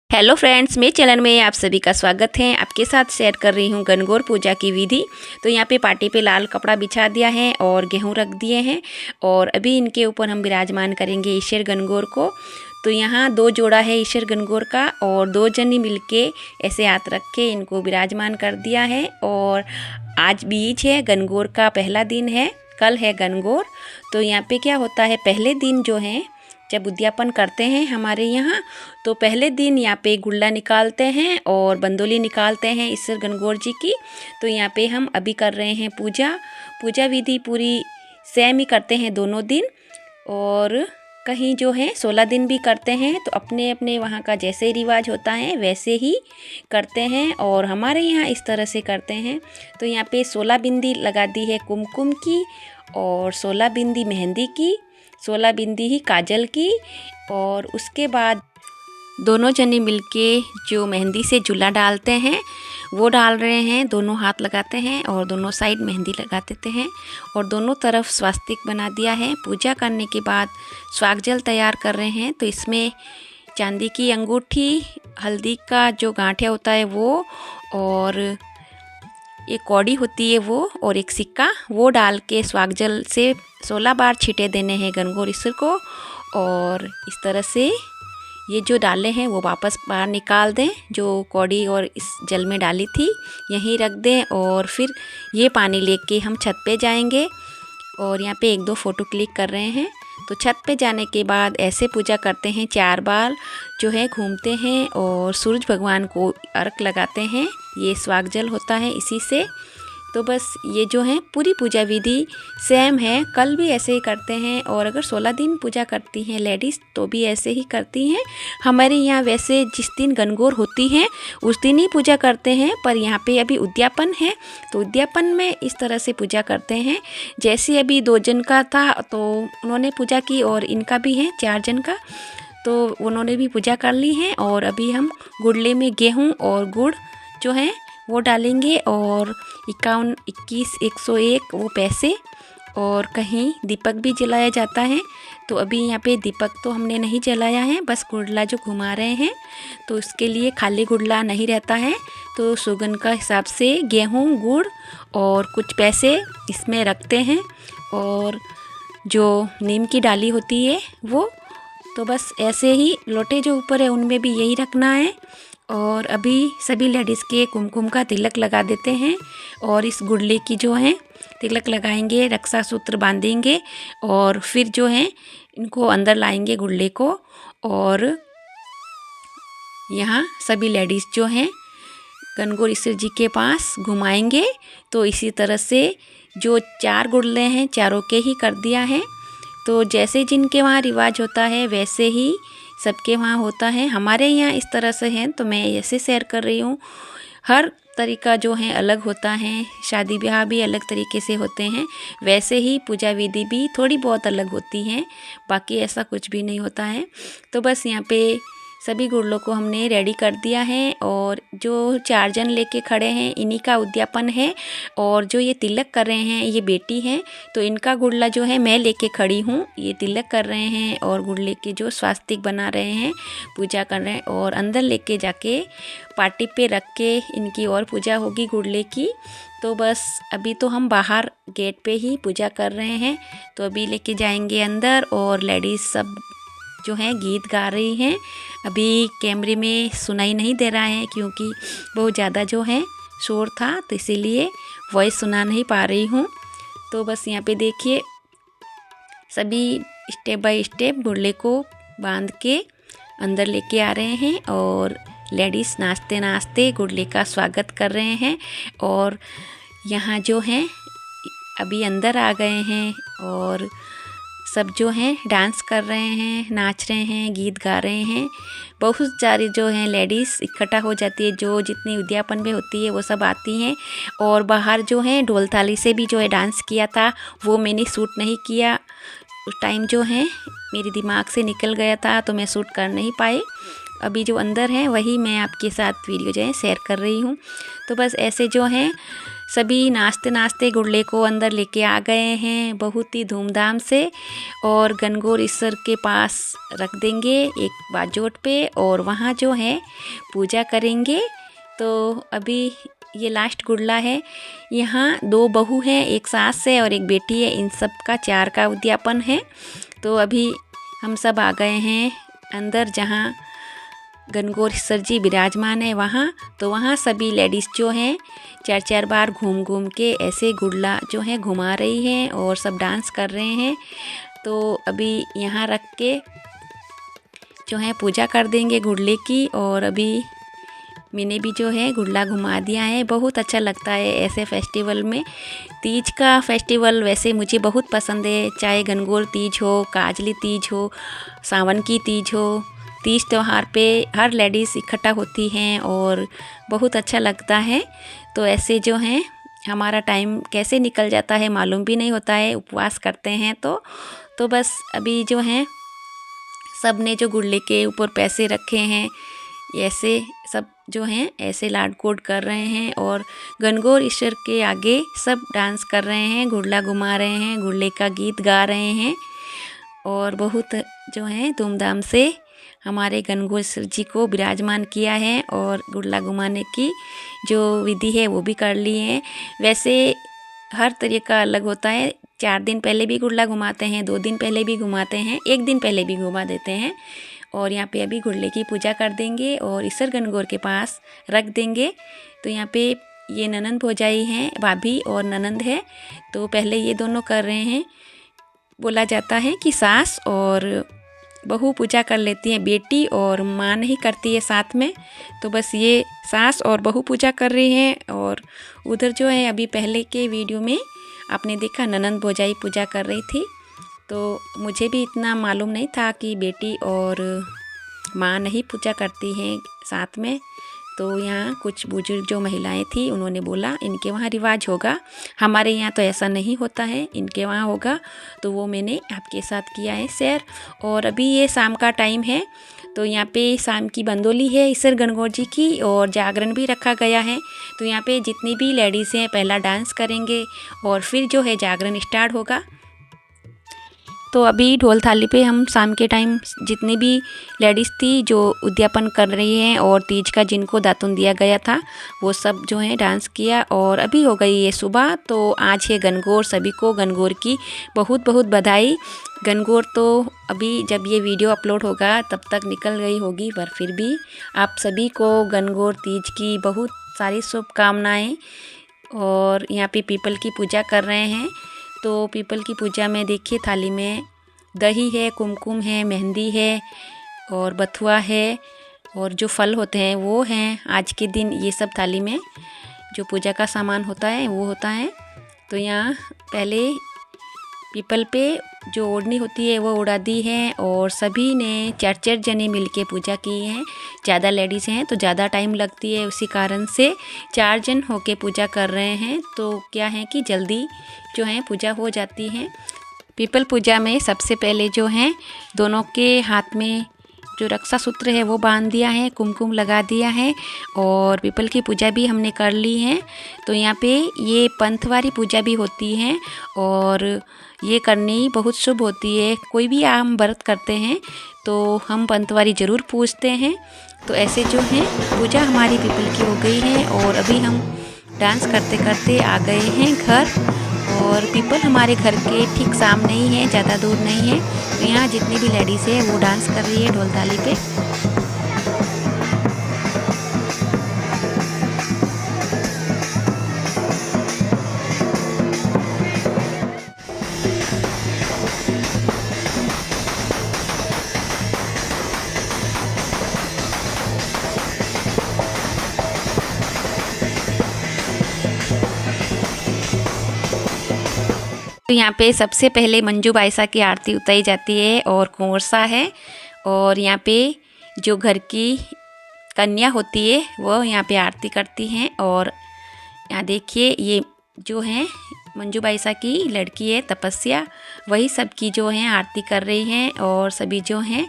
Hello friends, मेरे channel में आप सभी का स्वागत है। आपके साथ शेयर कर रही हूँ गणगौर पूजा की विधि। तो यहाँ पे पार्टी पे लाल कपड़ा बिछा दिया है और गेहूँ रख दिए हैं और अभी इनके ऊपर हम विराजमान करेंगे ईश्वर गणगौर को। तो यहाँ 2 जोड़ा है ईश्वर गणगौर का और 2 जनी मिलके ऐसे हाथ रख के इनको विराजमान कर दिया है। और आज बीज है, गणगौर का पहला दिन है, कल है गणगौर। तो यहाँ पे क्या होता है, पहले दिन जो है जब उद्यापन करते हैं हमारे यहाँ, तो पहले दिन यहाँ पे गुल्ला निकालते हैं और बंदोली निकालते हैं ईश्वर गणगौर जी की। तो यहाँ पे हम अभी कर रहे हैं पूजा विधि पूरी सेम ही करते हैं दोनों दिन। और कहीं जो है 16 दिन भी करते हैं, तो अपने अपने वहाँ का जैसे रिवाज होता है वैसे ही करते हैं और हमारे यहाँ इस तरह से करते हैं। तो यहाँ पे 16 बिंदी लगा दी है कुमकुम की और 16 बिंदी मेहंदी की, 16 बिंदी ही काजल की। और उसके बाद दोनों जने मिलके जो मेहंदी से झूला डालते हैं वो डाल रहे हैं, दोनों हाथ लगाते हैं और दोनों साइड मेहंदी लगा देते हैं और दोनों तरफ स्वास्तिक बना दिया है। पूजा करने के बाद स्वाग जल तैयार कर रहे हैं। तो इसमें चांदी की अंगूठी, हल्दी का जो गांठिया होता है वो, और एक कौड़ी होती है वो, और एक सिक्का, वो डाल के स्वाग जल से 16 बार छींटे देने हैं गणगौर ईश्वर को। और इस तरह से ये जो डाले हैं वो वापस बाहर निकाल दें, जो कौड़ी और इस जल में डाली थी यहीं रख दें। और फिर ये पानी लेके हम छत पे जाएंगे और यहाँ पे 1-2 फ़ोटो क्लिक कर रहे हैं। तो छत पे जाने के बाद ऐसे पूजा करते हैं, 4 बार जो है घूमते हैं और सूरज भगवान को अर्घ लगाते हैं। ये स्वाग जल होता है इसी से। तो बस ये जो है पूरी पूजा विधि सेम है, कल भी ऐसे ही करते हैं। और अगर 16 दिन पूजा करती हैं लेडीज़ तो भी ऐसे ही करती हैं। हमारे यहाँ वैसे जिस दिन गणगौर होती हैं उस दिन ही पूजा करते हैं, पर यहाँ पे अभी उद्यापन है तो उद्यापन में इस तरह से पूजा करते हैं। जैसे अभी 2 जन का था तो उन्होंने पूजा की और इनका भी है 4 जन का, तो उन्होंने भी पूजा कर ली है। और अभी हम गुड़ले में गेहूँ और गुड़ जो है वो डालेंगे और 51, 21, 101 वो पैसे, और कहीं दीपक भी जलाया जाता है। तो अभी यहाँ पे दीपक तो हमने नहीं जलाया है, बस गुड़ला जो घुमा रहे हैं। तो उसके लिए खाली गुड़ला नहीं रहता है, तो सुगन का हिसाब से गेहूँ, गुड़ और कुछ पैसे इसमें रखते हैं। और जो नीम की डाली होती है वो, तो बस ऐसे ही लोटे जो ऊपर है उनमें भी यही रखना है। और अभी सभी लेडीज़ के कुमकुम का तिलक लगा देते हैं और इस गुड़ले की जो है तिलक लगाएंगे, रक्षा सूत्र बांधेंगे और फिर जो है इनको अंदर लाएंगे गुड़ले को। और यहाँ सभी लेडीज़ जो हैं गणगौर ईश्वर जी के पास घुमाएंगे। तो इसी तरह से जो 4 गुड़ले हैं चारों के ही कर दिया है। तो जैसे जिनके वहाँ रिवाज होता है वैसे ही सबके वहाँ होता है। हमारे यहाँ इस तरह से है तो मैं ऐसे शेयर कर रही हूँ। हर तरीका जो है अलग होता है, शादी ब्याह भी अलग तरीके से होते हैं, वैसे ही पूजा विधि भी थोड़ी बहुत अलग होती हैं, बाकी ऐसा कुछ भी नहीं होता है। तो बस यहाँ पे सभी गुड़लों को हमने रेडी कर दिया है और जो 4 जन लेके खड़े हैं इन्हीं का उद्यापन है। और जो ये तिलक कर रहे हैं ये बेटी हैं, तो इनका गुड़ला जो है मैं लेके खड़ी हूँ, ये तिलक कर रहे हैं और गुड़ लेके जो स्वास्तिक बना रहे हैं, पूजा कर रहे हैं। और अंदर लेके जाके पार्टी पे रख के इनकी और पूजा होगी गुड़ले की। तो बस अभी तो हम बाहर गेट पे ही पूजा कर रहे हैं, तो अभी लेके जाएंगे अंदर। और लेडीज़ सब जो हैं गीत गा रही हैं। अभी कैमरे में सुनाई नहीं दे रहा है क्योंकि बहुत ज़्यादा जो है शोर था, तो इसीलिए वॉइस सुना नहीं पा रही हूँ। तो बस यहाँ पे देखिए सभी स्टेप बाय स्टेप गुड़ले को बांध के अंदर लेके आ रहे हैं और लेडीज़ नाचते नाचते गुड़ले का स्वागत कर रहे हैं। और यहाँ जो हैं अभी अंदर आ गए हैं और सब जो हैं डांस कर रहे हैं, नाच रहे हैं, गीत गा रहे हैं। बहुत सारी जो हैं लेडीज़ इकट्ठा हो जाती है, जो जितनी उद्यापन में होती है वो सब आती हैं। और बाहर जो है ढोल थाली से भी जो है डांस किया था, वो मैंने शूट नहीं किया, उस टाइम जो है मेरे दिमाग से निकल गया था तो मैं शूट कर नहीं पाई। अभी जो अंदर है वही मैं आपके साथ वीडियो जो है शेयर कर रही हूँ। तो बस ऐसे जो हैं सभी नाचते नाचते गुड़ले को अंदर लेके आ गए हैं बहुत ही धूमधाम से, और गणगौर ईश्वर के पास रख देंगे एक बाजोट पे, और वहाँ जो है पूजा करेंगे। तो अभी ये लास्ट गुड़ला है। यहाँ 2 बहू हैं, एक सास है और एक बेटी है, इन सब का 4 का उद्यापन है। तो अभी हम सब आ गए हैं अंदर जहाँ गणगौर ईश्वर जी विराजमान है वहाँ। तो वहाँ सभी लेडीज़ जो हैं 4-4 बार घूम घूम के ऐसे गुड़ला जो है घुमा रही हैं और सब डांस कर रहे हैं। तो अभी यहाँ रख के जो है पूजा कर देंगे गुड़ले की, और अभी मैंने भी जो है गुड़ला घुमा दिया है। बहुत अच्छा लगता है ऐसे फेस्टिवल में। तीज का फेस्टिवल वैसे मुझे बहुत पसंद है, चाहे गणगौर तीज हो, काजली तीज हो, सावन की तीज हो। तीज त्यौहार पे हर लेडीज़ इकट्ठा होती हैं और बहुत अच्छा लगता है। तो ऐसे जो हैं हमारा टाइम कैसे निकल जाता है मालूम भी नहीं होता है, उपवास करते हैं तो बस अभी जो हैं सब ने जो गुड़ले के ऊपर पैसे रखे हैं ऐसे सब जो हैं ऐसे लाड कोड कर रहे हैं, और गणगौर ईश्वर के आगे सब डांस कर रहे हैं, गुड़ला घुमा रहे हैं, गुड़ले का गीत गा रहे हैं, और बहुत जो है धूमधाम से हमारे गणगौर ईश्वर जी को विराजमान किया है। और गुड़ला घुमाने की जो विधि है वो भी कर ली है। वैसे हर तरीका अलग होता है, 4 दिन पहले भी गुड़ला घुमाते हैं, 2 दिन पहले भी घुमाते हैं, 1 दिन पहले भी घुमा देते हैं। और यहाँ पे अभी गुड़ले की पूजा कर देंगे और ईश्वर गणगौर के पास रख देंगे। तो यहाँ पे ये ननंद भौजाई हैं, भाभी और ननंद है। तो पहले ये दोनों कर रहे हैं। बोला जाता है कि सास और बहू पूजा कर लेती हैं, बेटी और माँ नहीं करती है साथ में। तो बस ये सास और बहू पूजा कर रही हैं, और उधर जो है अभी पहले के वीडियो में आपने देखा ननंद भौजाई पूजा कर रही थी। तो मुझे भी इतना मालूम नहीं था कि बेटी और माँ नहीं पूजा करती हैं साथ में। तो यहाँ कुछ बुजुर्ग जो महिलाएं थी उन्होंने बोला इनके वहाँ रिवाज होगा, हमारे यहाँ तो ऐसा नहीं होता है, इनके वहाँ होगा। तो वो मैंने आपके साथ किया है शेयर। और अभी ये शाम का टाइम है, तो यहाँ पे शाम की बंदोली है ईश्वर गणगौर जी की, और जागरण भी रखा गया है। तो यहाँ पे जितनी भी लेडीज़ हैं पहला डांस करेंगे और फिर जो है जागरण स्टार्ट होगा। तो अभी ढोल थाली पे हम शाम के टाइम जितनी भी लेडीज़ थी जो उद्यापन कर रही हैं और तीज का जिनको दातुन दिया गया था वो सब जो है डांस किया। और अभी हो गई है सुबह। तो आज है गणगौर, सभी को गणगौर की बहुत बहुत बधाई। गणगौर तो अभी जब ये वीडियो अपलोड होगा तब तक निकल गई होगी, पर फिर भी आप सभी को गणगौर तीज की बहुत सारी शुभकामनाएँ। और यहाँ पे पीपल की पूजा कर रहे हैं। तो पीपल की पूजा में देखिए थाली में दही है, कुमकुम है, मेहंदी है और बथुआ है, और जो फल होते हैं वो हैं। आज के दिन ये सब थाली में जो पूजा का सामान होता है वो होता है। तो यहाँ पहले पीपल पे जो ओढ़नी होती है वो उड़ा दी है, और सभी ने 4-4 जने मिलके पूजा की है। ज़्यादा लेडीज़ हैं तो ज़्यादा टाइम लगती है, उसी कारण से 4 जन होके पूजा कर रहे हैं। तो क्या है कि जल्दी जो है पूजा हो जाती है। पीपल पूजा में सबसे पहले जो है दोनों के हाथ में जो रक्षा सूत्र है वो बांध दिया है, कुमकुम लगा दिया है, और पीपल की पूजा भी हमने कर ली है। तो यहाँ पे ये पंथवारी पूजा भी होती है, और ये करनी बहुत शुभ होती है। कोई भी हम व्रत करते हैं तो हम पंथवारी ज़रूर पूजते हैं। तो ऐसे जो है पूजा हमारी पीपल की हो गई है, और अभी हम डांस करते करते आ गए हैं घर। और पीपल हमारे घर के ठीक सामने ही है, ज़्यादा दूर नहीं है। तो यहाँ जितनी भी लेडीज़ है वो डांस कर रही है ढोल थाली पे। तो यहाँ पे सबसे पहले मंजू बाईसा की आरती उतारी जाती है और कुंवरसा है, और यहाँ पे जो घर की कन्या होती है वो यहाँ पे आरती करती हैं। और यहाँ देखिए ये जो है मंजू बाईसा की लड़की है तपस्या, वही सबकी जो है आरती कर रही हैं। और सभी जो हैं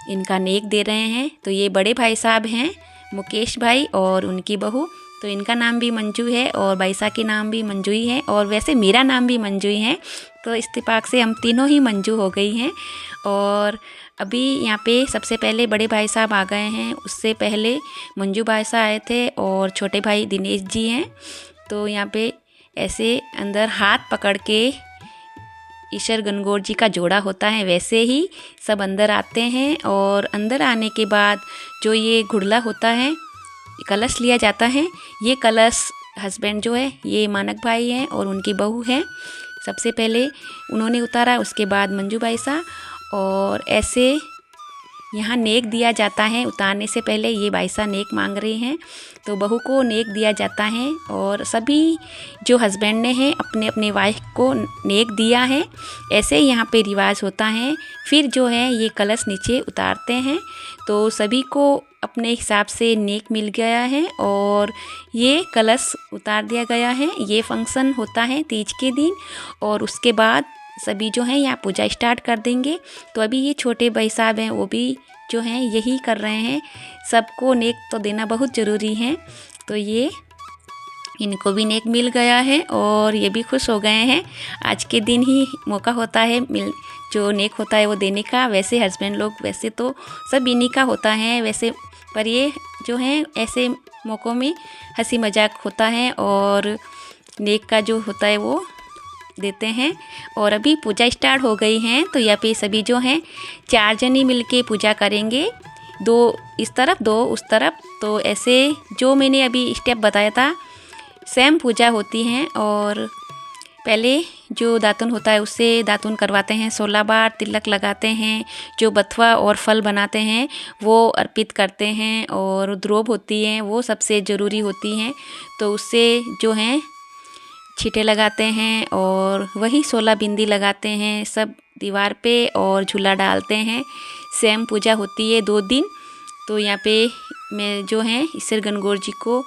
इनका नेक दे रहे हैं। तो ये बड़े भाई साहब हैं मुकेश भाई और उनकी बहू, तो इनका नाम भी मंजू है और बाईसा के नाम भी मंजू ही है और वैसे मेरा नाम भी मंजू ही है। तो इत्तेफाक से हम तीनों ही मंजू हो गई हैं। और अभी यहाँ पे सबसे पहले बड़े भाई साहब आ गए हैं, उससे पहले मंजू भाई साहब आए थे और छोटे भाई दिनेश जी हैं। तो यहाँ पे ऐसे अंदर हाथ पकड़ के ईश्वर गणगौर जी का जोड़ा होता है, वैसे ही सब अंदर आते हैं। और अंदर आने के बाद जो ये घुड़ला होता है, कलश लिया जाता है। ये कलश हस्बैंड जो है ये मानक भाई हैं और उनकी बहू है, सबसे पहले उन्होंने उतारा, उसके बाद मंजू भाई साहब। और ऐसे यहाँ नेक दिया जाता है। उतारने से पहले ये बाईसा नेक मांग रहे हैं, तो बहू को नेक दिया जाता है और सभी जो हस्बैंड ने हैं अपने अपने वाइफ को नेक दिया है। ऐसे यहाँ पे रिवाज होता है। फिर जो है ये कलश नीचे उतारते हैं, तो सभी को अपने हिसाब से नेक मिल गया है और ये कलश उतार दिया गया है। ये फंक्शन होता है तीज के दिन और उसके बाद सभी जो हैं यहाँ पूजा स्टार्ट कर देंगे। तो अभी ये छोटे भाई साहब हैं, वो भी जो हैं यही कर रहे हैं। सबको नेक तो देना बहुत ज़रूरी है, तो ये इनको भी नेक मिल गया है और ये भी खुश हो गए हैं। आज के दिन ही मौका होता है जो नेक होता है वो देने का। वैसे हस्बैंड लोग वैसे तो सब इन्हीं का होता है वैसे, पर ये जो है ऐसे मौक़ों में हंसी मजाक होता है और नेक का जो होता है वो देते हैं। और अभी पूजा स्टार्ट हो गई हैं, तो यहाँ पे सभी जो हैं 4 जनी मिलके पूजा करेंगे, 2 इस तरफ 2 उस तरफ। तो ऐसे जो मैंने अभी स्टेप बताया था सेम पूजा होती हैं। और पहले जो दातुन होता है उससे दातुन करवाते हैं, 16 बार तिलक लगाते हैं, जो बथुआ और फल बनाते हैं वो अर्पित करते हैं और द्रोब होती हैं वो सबसे ज़रूरी होती हैं, तो उससे जो हैं छींटे लगाते हैं और वही 16 बिंदी लगाते हैं सब दीवार पे और झूला डालते हैं। सेम पूजा होती है 2 दिन। तो यहाँ पे मैं जो है ईश्वर गणगौर जी को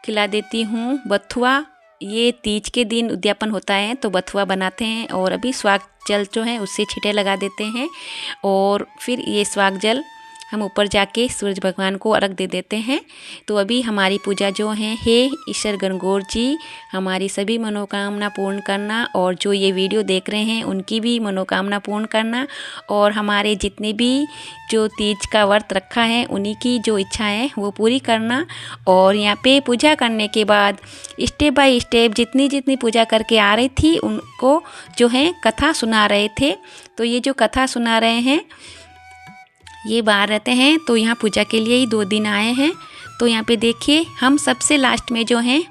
खिला देती हूँ बथुआ। ये तीज के दिन उद्यापन होता है तो बथुआ बनाते हैं और अभी स्वाग जल जो है उससे छींटे लगा देते हैं और फिर ये स्वाग जल हम ऊपर जाके सूरज भगवान को अर्घ दे देते हैं। तो अभी हमारी पूजा जो है हे ईश्वर गणगौर जी हमारी सभी मनोकामना पूर्ण करना और जो ये वीडियो देख रहे हैं उनकी भी मनोकामना पूर्ण करना और हमारे जितने भी जो तीज का व्रत रखा है उन्हीं की जो इच्छा है वो पूरी करना। और यहाँ पे पूजा करने के बाद स्टेप बाय स्टेप जितनी जितनी पूजा करके आ रही थी उनको जो है कथा सुना रहे थे। तो ये जो कथा सुना रहे हैं ये बाहर रहते हैं, तो यहाँ पूजा के लिए ही 2 दिन आए हैं। तो यहाँ पे देखिए हम सबसे लास्ट में जो हैं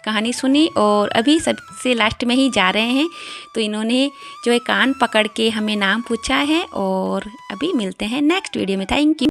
कहानी सुनी और अभी सबसे लास्ट में ही जा रहे हैं। तो इन्होंने जो है कान पकड़ के हमें नाम पूछा है और अभी मिलते हैं नेक्स्ट वीडियो में। Thank you.